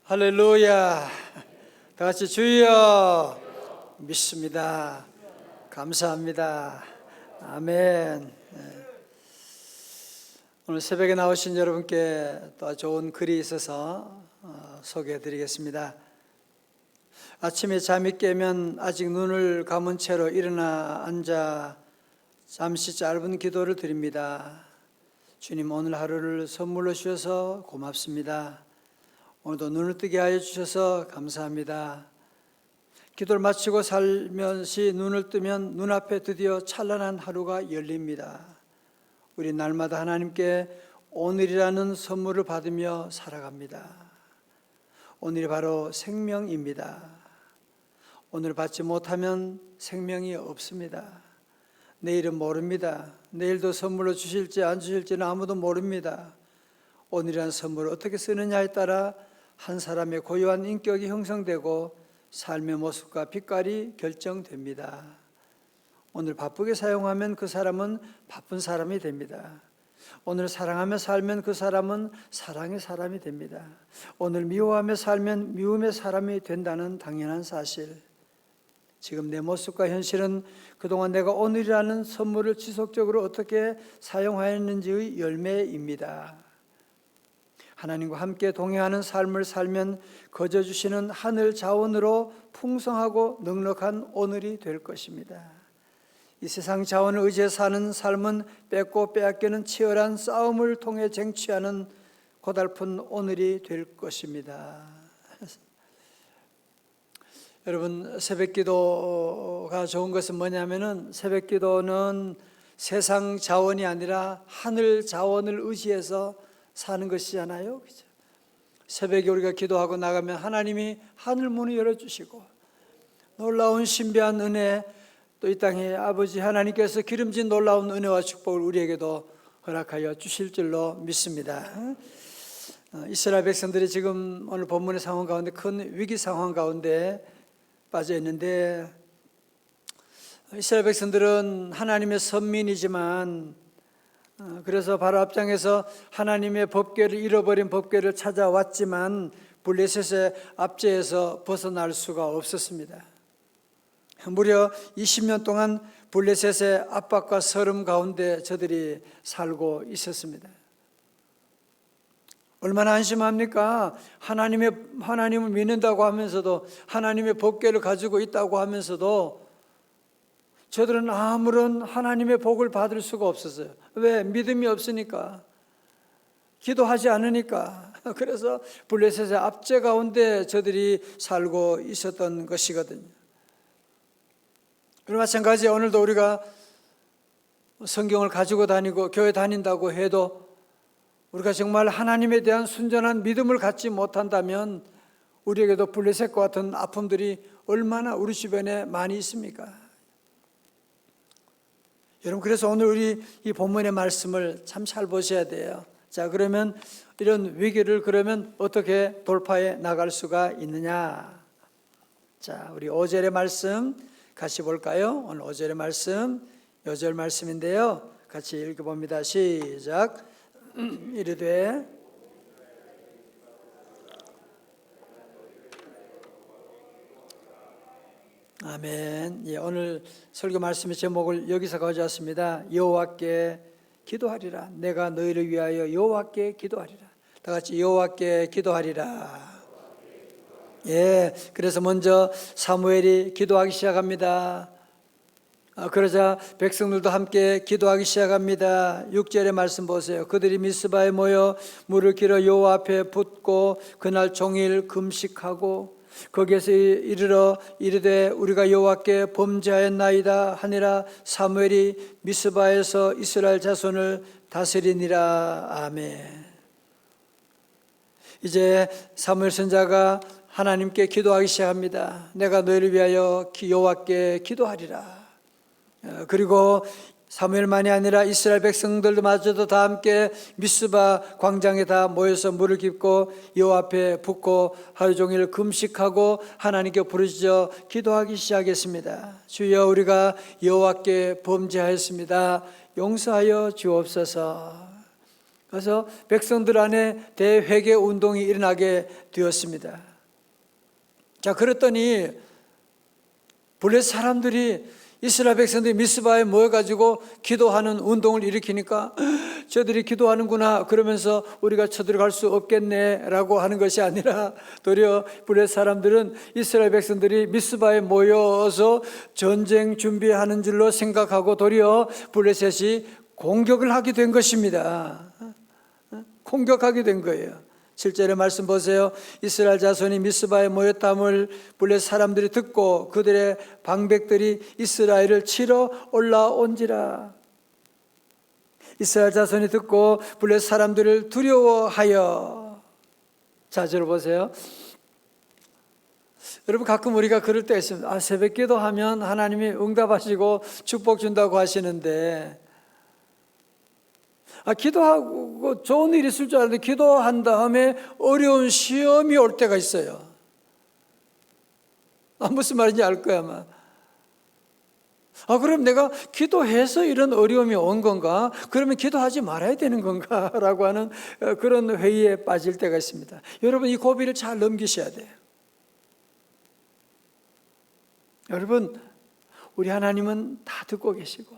할렐루야. 다 같이 주여 믿습니다. 감사합니다. 아멘. 오늘 새벽에 나오신 여러분께 또 좋은 글이 있어서 소개해 드리겠습니다. 아침에 잠이 깨면 아직 눈을 감은 채로 일어나 앉아 잠시 짧은 기도를 드립니다. 주님, 오늘 하루를 선물로 주셔서 고맙습니다. 오늘도 눈을 뜨게 하여 주셔서 감사합니다. 기도를 마치고 살면서 눈을 뜨면 눈앞에 드디어 찬란한 하루가 열립니다. 우리 날마다 하나님께 오늘이라는 선물을 받으며 살아갑니다. 오늘이 바로 생명입니다. 오늘 받지 못하면 생명이 없습니다. 내일은 모릅니다. 내일도 선물로 주실지 안 주실지는 아무도 모릅니다. 오늘이라는 선물을 어떻게 쓰느냐에 따라 한 사람의 고유한 인격이 형성되고 삶의 모습과 빛깔이 결정됩니다. 오늘 바쁘게 사용하면 그 사람은 바쁜 사람이 됩니다. 오늘 사랑하며 살면 그 사람은 사랑의 사람이 됩니다. 오늘 미워하며 살면 미움의 사람이 된다는 당연한 사실. 지금 내 모습과 현실은 그동안 내가 오늘이라는 선물을 지속적으로 어떻게 사용하였는지의 열매입니다. 하나님과 함께 동행하는 삶을 살면 거저 주시는 하늘 자원으로 풍성하고 넉넉한 오늘이 될 것입니다. 이 세상 자원을 의지해 사는 삶은 뺏고 빼앗기는 치열한 싸움을 통해 쟁취하는 고달픈 오늘이 될 것입니다. 여러분, 새벽기도가 좋은 것은 뭐냐면은 새벽기도는 세상 자원이 아니라 하늘 자원을 의지해서 사는 것이잖아요. 그죠? 새벽에 우리가 기도하고 나가면 하나님이 하늘 문을 열어주시고 놀라운 신비한 은혜, 또 이 땅에 아버지 하나님께서 기름진 놀라운 은혜와 축복을 우리에게도 허락하여 주실 줄로 믿습니다. 이스라엘 백성들이 지금 오늘 본문의 상황 가운데 큰 위기 상황 가운데 빠져 있는데, 이스라엘 백성들은 하나님의 선민이지만 그래서 바로 앞장에서 하나님의 법궤를 잃어버린 법궤를 찾아왔지만 블레셋의 압제에서 벗어날 수가 없었습니다. 무려 20년 동안 블레셋의 압박과 서름 가운데 저들이 살고 있었습니다. 얼마나 안심합니까? 하나님을 믿는다고 하면서도, 하나님의 법궤를 가지고 있다고 하면서도 저들은 아무런 하나님의 복을 받을 수가 없었어요. 왜? 믿음이 없으니까, 기도하지 않으니까. 그래서 블레셋의 압제 가운데 저들이 살고 있었던 것이거든요. 그리고 마찬가지 오늘도 우리가 성경을 가지고 다니고 교회 다닌다고 해도 우리가 정말 하나님에 대한 순전한 믿음을 갖지 못한다면 우리에게도 블레셋과 같은 아픔들이 얼마나 우리 주변에 많이 있습니까? 여러분, 그래서 오늘 우리 이 본문의 말씀을 참 잘 보셔야 돼요. 자, 그러면 이런 위기를 그러면 어떻게 돌파해 나갈 수가 있느냐? 자, 우리 5절의 말씀 같이 볼까요? 오늘 5절의 말씀, 요절 말씀인데요. 같이 읽어봅니다. 시작. 이르되 아멘. 예, 오늘 설교 말씀의 제목을 여기서 가져왔습니다. 여호와께 기도하리라. 내가 너희를 위하여 여호와께 기도하리라. 다 같이 여호와께 기도하리라. 예, 그래서 먼저 사무엘이 기도하기 시작합니다. 그러자 백성들도 함께 기도하기 시작합니다. 6절의 말씀 보세요. 그들이 미스바에 모여 물을 길어 여호와 앞에 붓고 그날 종일 금식하고 거기에서 이르러 이르되 우리가 여호와께 범죄하였나이다 하니라. 사무엘이 미스바에서 이스라엘 자손을 다스리니라. 아멘. 이제 사무엘 선지자가 하나님께 기도하기 시작합니다. 내가 너희를 위하여 여호와께 기도하리라. 그리고 사무엘만이 아니라 이스라엘 백성들도 마저도 다 함께 미스바 광장에 다 모여서 물을 깁고 여호와 앞에 붓고 하루 종일 금식하고 하나님께 부르짖어 기도하기 시작했습니다. 주여, 우리가 여호와께 범죄하였습니다. 용서하여 주옵소서. 그래서 백성들 안에 대회개 운동이 일어나게 되었습니다. 자, 그랬더니 블레셋 사람들이 이스라엘 백성들이 미스바에 모여가지고 기도하는 운동을 일으키니까 저들이 기도하는구나 그러면서 우리가 쳐들어갈 수 없겠네 라고 하는 것이 아니라 도리어 블레셋 사람들은 이스라엘 백성들이 미스바에 모여서 전쟁 준비하는 줄로 생각하고 도리어 블레셋이 공격을 하게 된 것입니다. 공격하게 된 거예요. 7절의 말씀 보세요. 이스라엘 자손이 미스바에 모였담을 블레셋 사람들이 듣고 그들의 방백들이 이스라엘을 치러 올라온지라. 이스라엘 자손이 듣고 블레셋 사람들을 두려워하여. 자절 보세요. 여러분, 가끔 우리가 그럴 때가 있습니다. 새벽 기도하면 하나님이 응답하시고 축복 준다고 하시는데, 기도하고 좋은 일이 있을 줄 알았는데 기도한 다음에 어려운 시험이 올 때가 있어요. 무슨 말인지 알 거야 아마. 그럼 내가 기도해서 이런 어려움이 온 건가? 그러면 기도하지 말아야 되는 건가? 라고 하는 그런 회의에 빠질 때가 있습니다. 여러분, 이 고비를 잘 넘기셔야 돼요. 여러분, 우리 하나님은 다 듣고 계시고,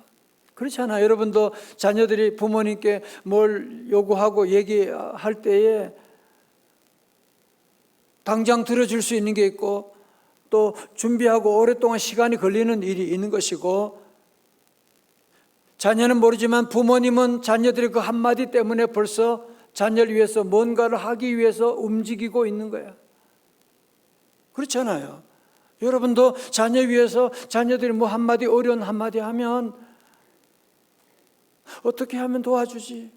그렇잖아요. 여러분도 자녀들이 부모님께 뭘 요구하고 얘기할 때에 당장 들어줄 수 있는 게 있고 또 준비하고 오랫동안 시간이 걸리는 일이 있는 것이고, 자녀는 모르지만 부모님은 자녀들의 그 한마디 때문에 벌써 자녀를 위해서 뭔가를 하기 위해서 움직이고 있는 거예요. 그렇잖아요. 여러분도 자녀 위해서 자녀들이 뭐 한마디 어려운 한마디 하면 어떻게 하면 도와주지?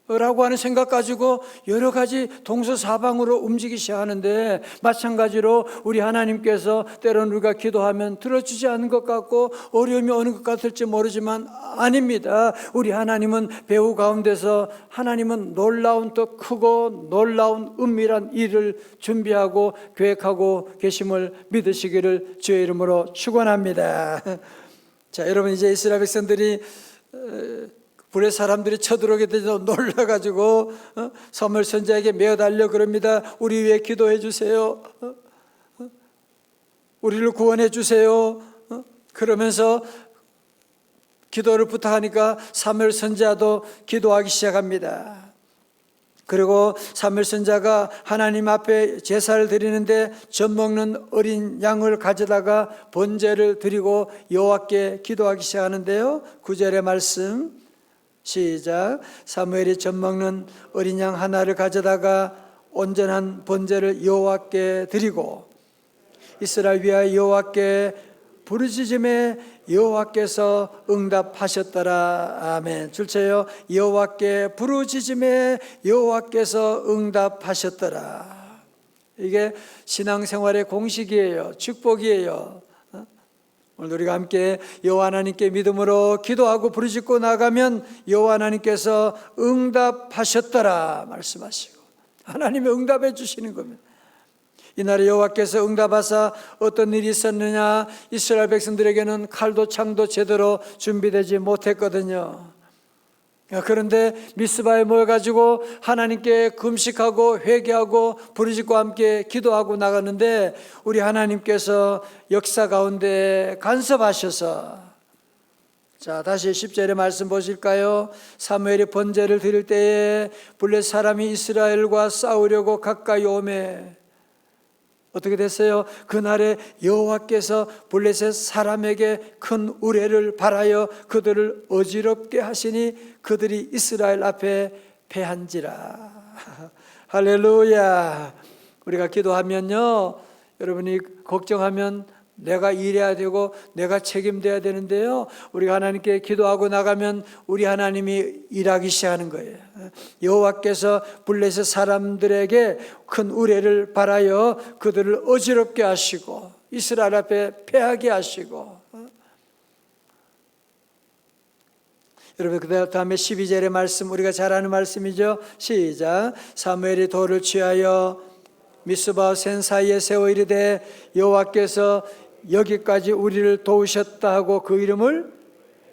라고 하는 생각 가지고 여러 가지 동서사방으로 움직이셔야 하는데, 마찬가지로 우리 하나님께서 때로는 우리가 기도하면 들어주지 않는 것 같고 어려움이 오는 것 같을지 모르지만 아닙니다. 우리 하나님은 배후 가운데서 하나님은 놀라운 더 크고 놀라운 은밀한 일을 준비하고 계획하고 계심을 믿으시기를 주의 이름으로 축원합니다. 자, 여러분, 이제 이스라엘 백성들이 블레셋 사람들이 쳐들어오게 되서 놀라가지고 사무엘 선지자에게 매어달려 그럽니다. 우리 위해 기도해 주세요. 우리를 구원해 주세요. 그러면서 기도를 부탁하니까 사무엘 선지자도 기도하기 시작합니다. 그리고 사무엘 선지자가 하나님 앞에 제사를 드리는데 젖먹는 어린 양을 가져다가 번제를 드리고 여호와께 기도하기 시작하는데요. 9절의 말씀 시작. 사무엘이 젖먹는 어린 양 하나를 가져다가 온전한 번제를 여호와께 드리고 이스라엘 위하여 여호와께 부르짖음에 여호와께서 응답하셨더라. 아멘. 줄쳐요. 여호와께 부르짖음에 여호와께서 응답하셨더라. 이게 신앙생활의 공식이에요. 축복이에요. 오늘 우리가 함께 여호와 하나님께 믿음으로 기도하고 부르짖고 나가면 여호와 하나님께서 응답하셨더라 말씀하시고 하나님이 응답해 주시는 겁니다. 이날에 여호와께서 응답하사 어떤 일이 있었느냐? 이스라엘 백성들에게는 칼도 창도 제대로 준비되지 못했거든요. 그런데 미스바에 모여가지고 하나님께 금식하고 회개하고 부르짖고 함께 기도하고 나갔는데 우리 하나님께서 역사 가운데 간섭하셔서, 자, 다시 10절의 말씀 보실까요? 사무엘이 번제를 드릴 때에 블레셋 사람이 이스라엘과 싸우려고 가까이 오매 어떻게 됐어요? 그날에 여호와께서 블레셋 사람에게 큰 우레를 발하여 그들을 어지럽게 하시니 그들이 이스라엘 앞에 패한지라. 할렐루야. 우리가 기도하면요, 여러분이 걱정하면 내가 일해야 되고 내가 책임져야 되는데요, 우리가 하나님께 기도하고 나가면 우리 하나님이 일하기 시작하는 거예요. 여호와께서 블레셋 사람들에게 큰 우레를 발하여 그들을 어지럽게 하시고 이스라엘 앞에 패하게 하시고, 여러분 그 다음에 12절의 말씀 우리가 잘 아는 말씀이죠. 시작. 사무엘이 돌을 취하여 미스바 센 사이에 세워 이르되 여호와께서 여기까지 우리를 도우셨다 하고 그 이름을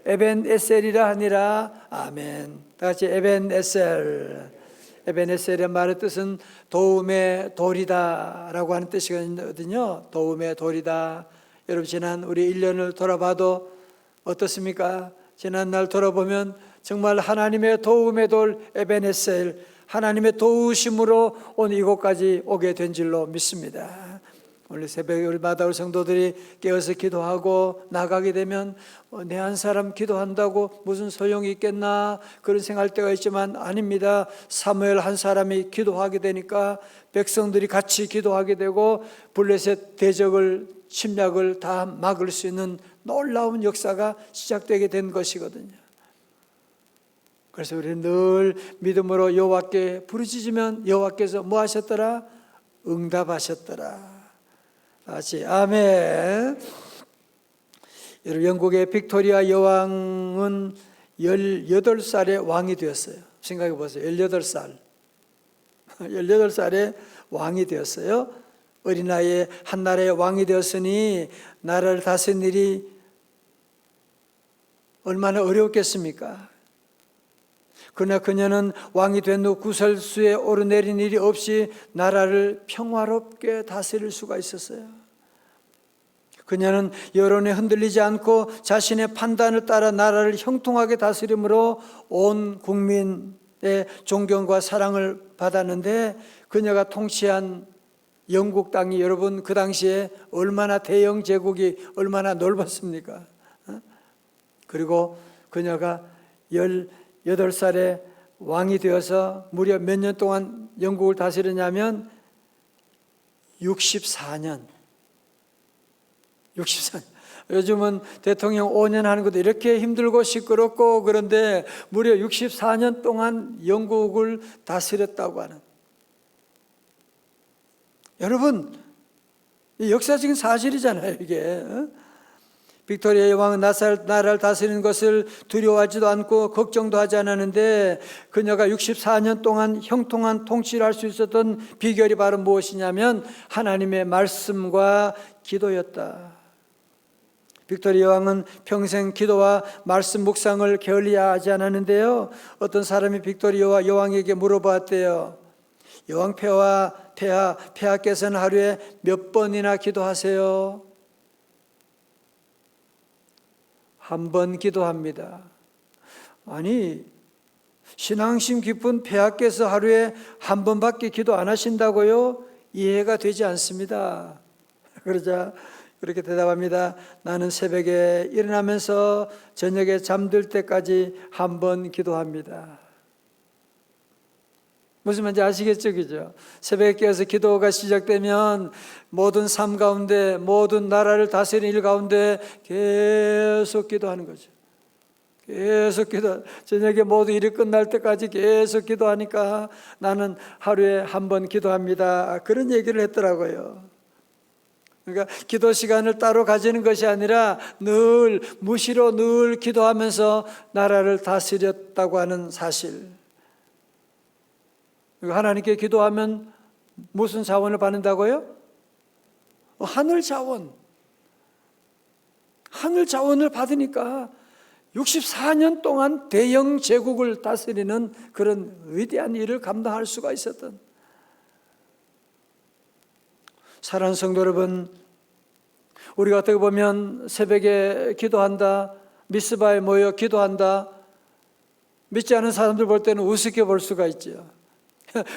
에벤에셀이라 하니라. 아멘. 다 같이 에벤에셀. 에벤에셀의 말의 뜻은 도움의 돌이다 라고 하는 뜻이거든요. 도움의 돌이다. 여러분 지난 우리 1년을 돌아봐도 어떻습니까? 지난 날 돌아보면 정말 하나님의 도움의 돌 에벤에셀, 하나님의 도우심으로 오늘 이곳까지 오게 된 줄로 믿습니다. 오늘 새벽에 우리 마다울 성도들이 깨어서 기도하고 나가게 되면 내 한 사람 기도한다고 무슨 소용이 있겠나 그런 생각할 때가 있지만 아닙니다. 사무엘 한 사람이 기도하게 되니까 백성들이 같이 기도하게 되고 블레셋 대적을 침략을 다 막을 수 있는 놀라운 역사가 시작되게 된 것이거든요. 그래서 우리는 늘 믿음으로 여호와께 부르짖으면 여호와께서 뭐 하셨더라? 응답하셨더라. 다시 아멘. 여러분 영국의 빅토리아 여왕은 18살에 왕이 되었어요. 생각해 보세요. 18살 18살에 왕이 되었어요. 어린아이에 한 나라의 왕이 되었으니 나라를 다스린 일이 얼마나 어려웠겠습니까? 그러나 그녀는 왕이 된 후 구설수에 오르내린 일이 없이 나라를 평화롭게 다스릴 수가 있었어요. 그녀는 여론에 흔들리지 않고 자신의 판단을 따라 나라를 형통하게 다스림으로 온 국민의 존경과 사랑을 받았는데 그녀가 통치한 영국 땅이 여러분 그 당시에 얼마나 대영 제국이 얼마나 넓었습니까? 그리고 그녀가 18살에 왕이 되어서 무려 몇 년 동안 영국을 다스렸냐면 64년. 요즘은 대통령 5년 하는 것도 이렇게 힘들고 시끄럽고 그런데 무려 64년 동안 영국을 다스렸다고 하는. 여러분, 역사적인 사실이잖아요, 이게. 빅토리아 여왕은 나라를 다스리는 것을 두려워하지도 않고 걱정도 하지 않았는데 그녀가 64년 동안 형통한 통치를 할 수 있었던 비결이 바로 무엇이냐면 하나님의 말씀과 기도였다. 빅토리아 여왕은 평생 기도와 말씀 묵상을 게을리하지 않았는데요. 어떤 사람이 빅토리아 여왕에게 물어봤대요. 여왕 폐하께서는 하루에 몇 번이나 기도하세요? 한 번 기도합니다. 아니 신앙심 깊은 폐하께서 하루에 한 번밖에 기도 안 하신다고요? 이해가 되지 않습니다. 그러자 그렇게 대답합니다. 나는 새벽에 일어나면서 저녁에 잠들 때까지 한 번 기도합니다. 무슨 말인지 아시겠죠? 그죠? 새벽에 깨어서 기도가 시작되면 모든 삶 가운데 모든 나라를 다스리는 일 가운데 계속 기도하는 거죠. 계속 저녁에 모두 일이 끝날 때까지 계속 기도하니까 나는 하루에 한 번 기도합니다. 그런 얘기를 했더라고요. 그러니까 기도 시간을 따로 가지는 것이 아니라 늘 무시로 늘 기도하면서 나라를 다스렸다고 하는 사실. 하나님께 기도하면 무슨 자원을 받는다고요? 하늘 자원. 하늘 자원을 받으니까 64년 동안 대영 제국을 다스리는 그런 위대한 일을 감당할 수가 있었던. 사랑하는 성도 여러분, 우리가 어떻게 보면 새벽에 기도한다, 미스바에 모여 기도한다, 믿지 않은 사람들 볼 때는 우습게 볼 수가 있죠.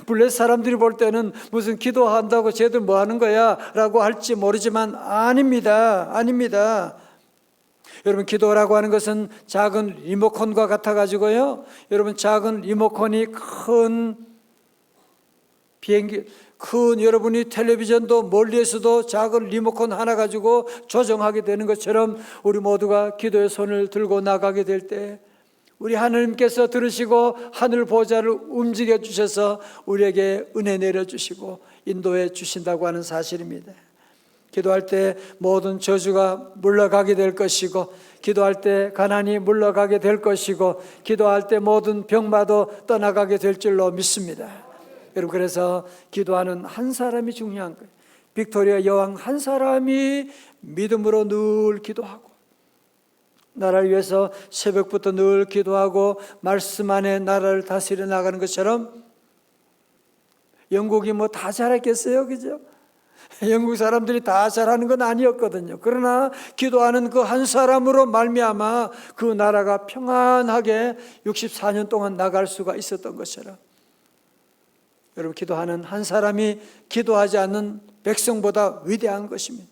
블레셋 사람들이 볼 때는 무슨 기도한다고 쟤들 뭐 하는 거야? 라고 할지 모르지만 아닙니다. 여러분 기도라고 하는 것은 작은 리모컨과 같아가지고요. 여러분 작은 리모컨이 큰 비행기, 큰 여러분이 텔레비전도 멀리에서도 작은 리모컨 하나 가지고 조정하게 되는 것처럼 우리 모두가 기도의 손을 들고 나가게 될 때 우리 하나님께서 들으시고 하늘 보좌를 움직여 주셔서 우리에게 은혜 내려주시고 인도해 주신다고 하는 사실입니다. 기도할 때 모든 저주가 물러가게 될 것이고 기도할 때 가난이 물러가게 될 것이고 기도할 때 모든 병마도 떠나가게 될 줄로 믿습니다. 여러분 그래서 기도하는 한 사람이 중요한 거예요. 빅토리아 여왕 한 사람이 믿음으로 늘 기도하고 나라를 위해서 새벽부터 늘 기도하고 말씀 안에 나라를 다스려 나가는 것처럼 영국이 뭐 다 잘했겠어요, 그죠? 영국 사람들이 다 잘하는 건 아니었거든요. 그러나 기도하는 그 한 사람으로 말미암아 그 나라가 평안하게 64년 동안 나갈 수가 있었던 것처럼, 여러분, 기도하는 한 사람이 기도하지 않는 백성보다 위대한 것입니다.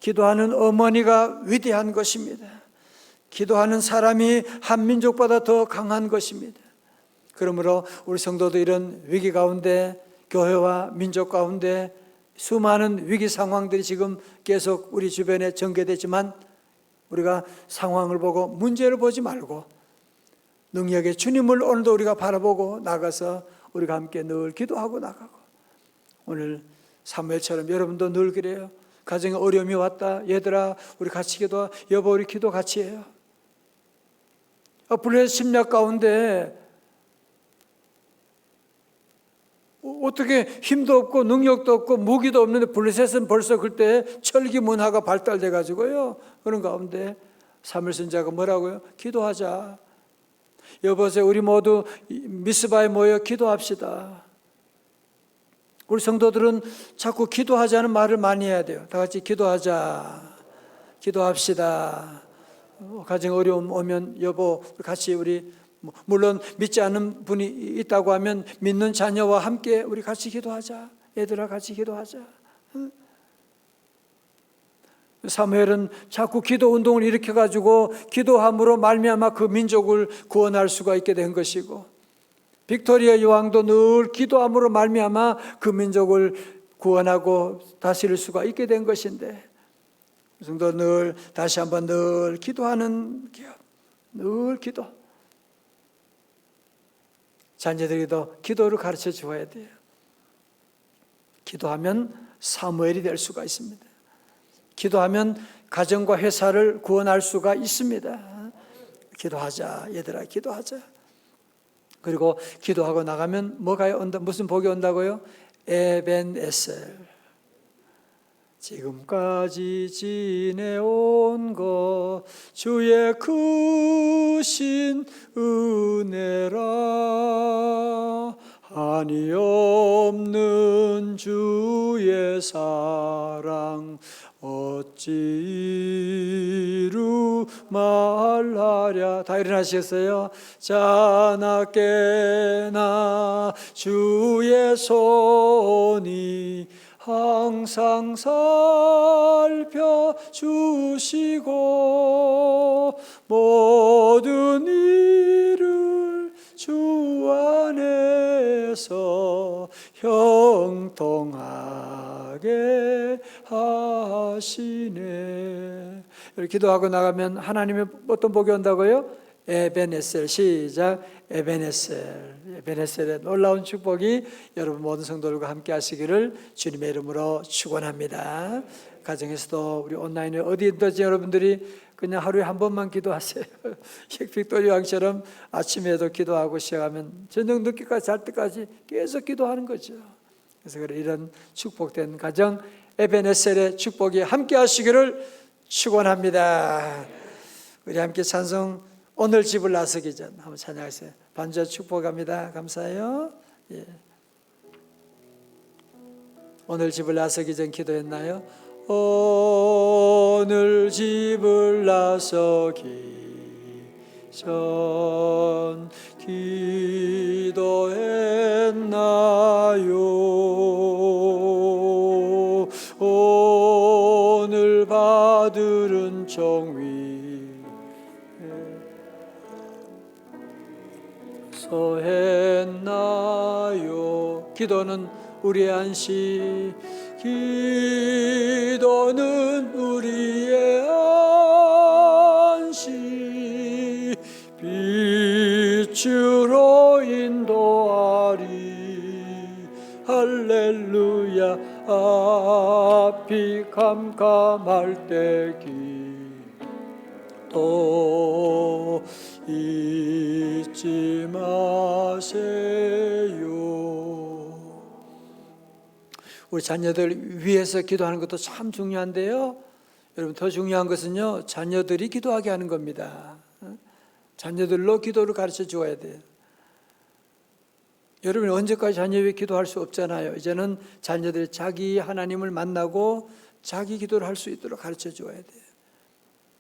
기도하는 어머니가 위대한 것입니다. 기도하는 사람이 한 민족보다 더 강한 것입니다. 그러므로 우리 성도도 이런 위기 가운데, 교회와 민족 가운데 수많은 위기 상황들이 지금 계속 우리 주변에 전개되지만, 우리가 상황을 보고 문제를 보지 말고 능력의 주님을 오늘도 우리가 바라보고 나가서 우리가 함께 늘 기도하고 나가고, 오늘 사무엘처럼 여러분도 늘 그래요. 가정에 어려움이 왔다, 얘들아 우리 같이 기도하, 여보 우리 기도 같이 해요. 블레셋 침략 가운데 어떻게 힘도 없고 능력도 없고 무기도 없는데, 블레셋은 벌써 그때 철기 문화가 발달돼 가지고요, 그런 가운데 사무엘 선지자가 뭐라고요? 기도하자. 여보세요, 우리 모두 미스바에 모여 기도합시다. 우리 성도들은 자꾸 기도하자는 말을 많이 해야 돼요. 다 같이 기도하자, 기도합시다. 가정 어려움 오면 여보 같이 우리, 물론 믿지 않는 분이 있다고 하면 믿는 자녀와 함께 우리 같이 기도하자. 얘들아 같이 기도하자. 사무엘은 자꾸 기도 운동을 일으켜가지고 기도함으로 말미암아 그 민족을 구원할 수가 있게 된 것이고, 빅토리아 여왕도 늘 기도함으로 말미암아 그 민족을 구원하고 다스릴 수가 있게 된 것인데, 성도 늘 다시 한번 늘 기도하는 기업, 늘 기도. 자녀들에게도 기도를 가르쳐 주어야 돼요. 기도하면 사무엘이 될 수가 있습니다. 기도하면 가정과 회사를 구원할 수가 있습니다. 기도하자, 얘들아 기도하자. 그리고 기도하고 나가면 뭐가 온다? 무슨 복이 온다고요? 에벤에셀. 지금까지 지내온 것 주의 크신 은혜라. 한이 없는 주의 사랑 어찌 이루 말하랴. 다 일어나시겠어요? 자나 깨나 주의 손이 항상 살펴주시고 모든 일을 주 안에서 형통하게 하시네. 이렇게 기도하고 나가면 하나님의 어떤 복이 온다고요? 에베네셀. 시작. 에베네셀. 에베네셀의 놀라운 축복이 여러분 모든 성도들과 함께 하시기를 주님의 이름으로 축원합니다. 가정에서도 우리 온라인에 어디 있든지 여러분들이 그냥 하루에 한 번만 기도하세요. 빅토리아 왕처럼 아침에도 기도하고 시작하면 저녁 늦게까지 잘 때까지 계속 기도하는 거죠. 그래서 이런 축복된 가정 에베네셀의 축복이 함께 하시기를 축원합니다. 우리 함께 찬송 오늘 집을 나서기 전 한번 찬양하세요. 반주와 축복합니다. 감사해요. 예. 오늘 집을 나서기 전 기도했나요? 오늘 집을 나서기 전 기도했나요? 오늘 받으른 정위 서했나요? 기도는 우리의 안식, 기도는 우리의 안식, 빛으로 인도하리. 할렐루야. 앞이 캄캄할 때 기도 잊지 마세요. 우리 자녀들 위해서 기도하는 것도 참 중요한데요, 여러분 더 중요한 것은요, 자녀들이 기도하게 하는 겁니다. 자녀들로 기도를 가르쳐 주어야 돼요. 여러분이 언제까지 자녀 위해 기도할 수 없잖아요. 이제는 자녀들이 자기 하나님을 만나고 자기 기도를 할 수 있도록 가르쳐 주어야 돼요.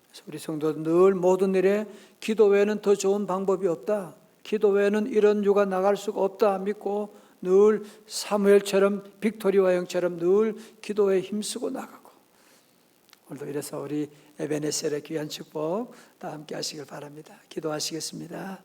그래서 우리 성도들 늘 모든 일에 기도 외에는 더 좋은 방법이 없다. 기도 외에는 이런 유가 나갈 수가 없다 믿고 늘 사무엘처럼 빅토리와 형처럼 늘 기도에 힘쓰고 나가고, 오늘도 이래서 우리 에베네셀의 귀한 축복 다 함께 하시길 바랍니다. 기도하시겠습니다.